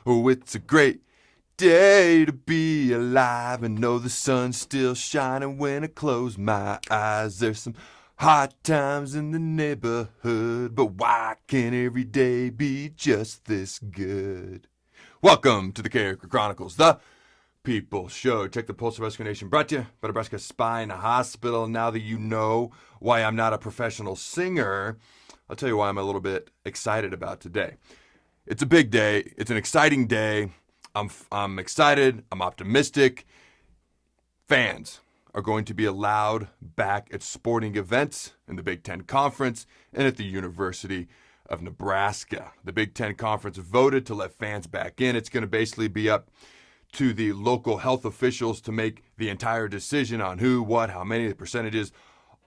Oh, it's a great day to be alive and know the sun's still shining when I close my eyes. There's some hard times in the neighborhood, but why can't every day be just this good? Welcome to the Carriker Chronicles, the People Show. Check the pulse of Husker Nation, brought to you by Nebraska Spine Hospital. Now that you know why I'm not a professional singer, I'll tell you why I'm a little bit excited about today. It's a big day. It's an exciting day. I'm excited. I'm optimistic. Fans are going to be allowed back at sporting events in the Big Ten Conference and at the University of Nebraska. The Big Ten Conference voted to let fans back in. It's going to basically be up to the local health officials to make the entire decision on who, what, how many, the percentages,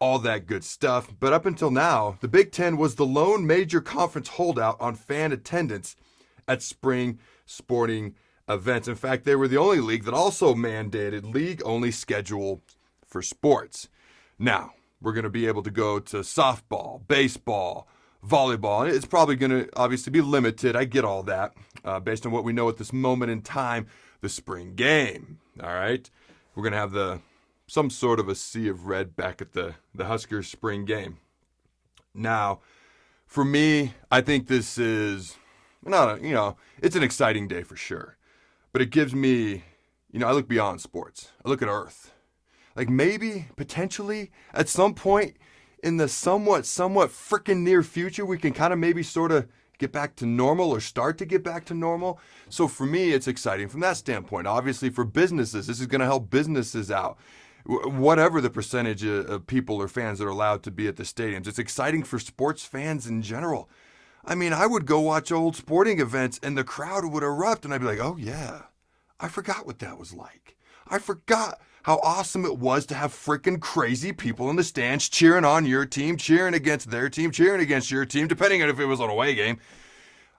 all that good stuff. But up until now, the Big Ten was the lone major conference holdout on fan attendance at spring sporting events. In fact, they were the only league that also mandated league-only schedule for sports. Now, we're going to be able to go to softball, baseball, volleyball. It's probably going to obviously be limited. I get all that based on what we know at this moment in time. The spring game, all right? We're going to have some sort of a sea of red back at the Husker spring game. Now, for me, I think this is it's an exciting day for sure. But it gives me, I look beyond sports. I look at Earth. Like maybe, potentially, at some point in the somewhat freaking near future, we can kind of maybe sort of get back to normal or start to get back to normal. So for me, it's exciting from that standpoint. Obviously, for businesses, this is going to help businesses out. Whatever the percentage of people or fans that are allowed to be at the stadiums. It's exciting for sports fans in general. I mean, I would go watch old sporting events and the crowd would erupt and I'd be like, oh yeah, I forgot what that was like. I forgot how awesome it was to have freaking crazy people in the stands cheering on your team, cheering against their team, cheering against your team, depending on if it was an away game.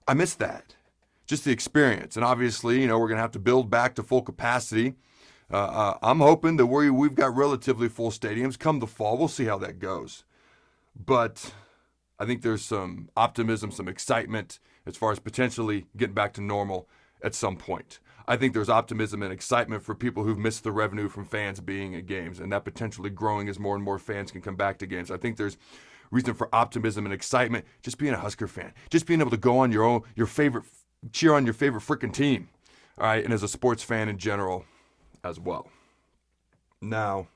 I miss that. Just the experience. And obviously, we're going to have to build back to full capacity. I'm hoping that we've got relatively full stadiums come the fall. We'll see how that goes. But I think there's some optimism, some excitement as far as potentially getting back to normal at some point. I think there's optimism and excitement for people who've missed the revenue from fans being at games and that potentially growing as more and more fans can come back to games. I think there's reason for optimism and excitement just being a Husker fan, just being able to go on your favorite, cheer on your favorite freaking team, all right, and as a sports fan in general as well. Now,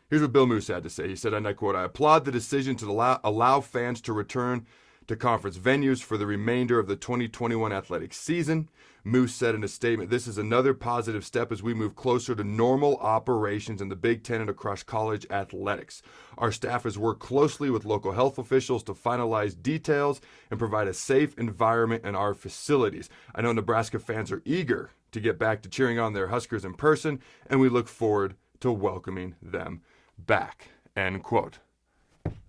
here's what Bill Moose had to say. He said, and I quote, "I applaud the decision to allow fans to return to conference venues for the remainder of the 2021 athletic season." Moose said in a statement, "This is another positive step as we move closer to normal operations in the Big Ten and across college athletics. Our staff has worked closely with local health officials to finalize details and provide a safe environment in our facilities. I know Nebraska fans are eager to get back to cheering on their Huskers in person, and we look forward to welcoming them back." End quote.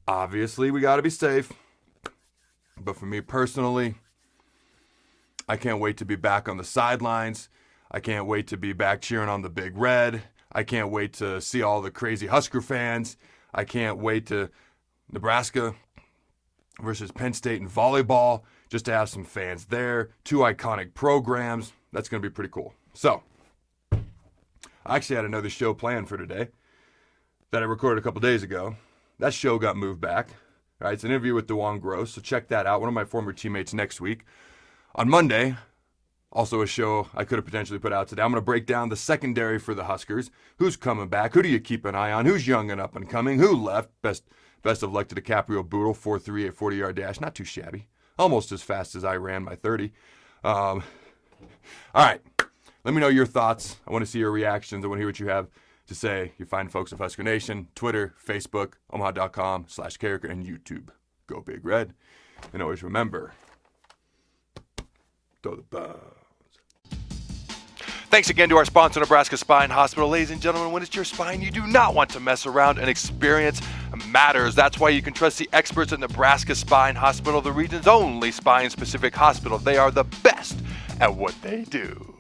Obviously, we got to be safe. But for me personally, I can't wait to be back on the sidelines. I can't wait to be back cheering on the Big Red. I can't wait to see all the crazy Husker fans. I can't wait to Nebraska versus Penn State in volleyball, just to have some fans there. Two iconic programs. That's going to be pretty cool. So, I actually had another show planned for today that I recorded a couple days ago. That show got moved back. All right, it's an interview with DeJuan Gross, so check that out. One of my former teammates next week. On Monday, also a show I could have potentially put out today. I'm going to break down the secondary for the Huskers. Who's coming back? Who do you keep an eye on? Who's young and up and coming? Who left? Best of luck to DiCaprio Boodle, 4.38 40-yard dash. Not too shabby. Almost as fast as I ran my 30. All right, let me know your thoughts. I want to see your reactions. I want to hear what you have to say. You find folks of Husker Nation, Twitter, Facebook, omaha.com/Carriker, and YouTube. Go Big Red. And always remember, throw the bows. Thanks again to our sponsor, Nebraska Spine Hospital. Ladies and gentlemen, when it's your spine, you do not want to mess around, and experience matters. That's why you can trust the experts at Nebraska Spine Hospital, the region's only spine-specific hospital. They are the best at what they do.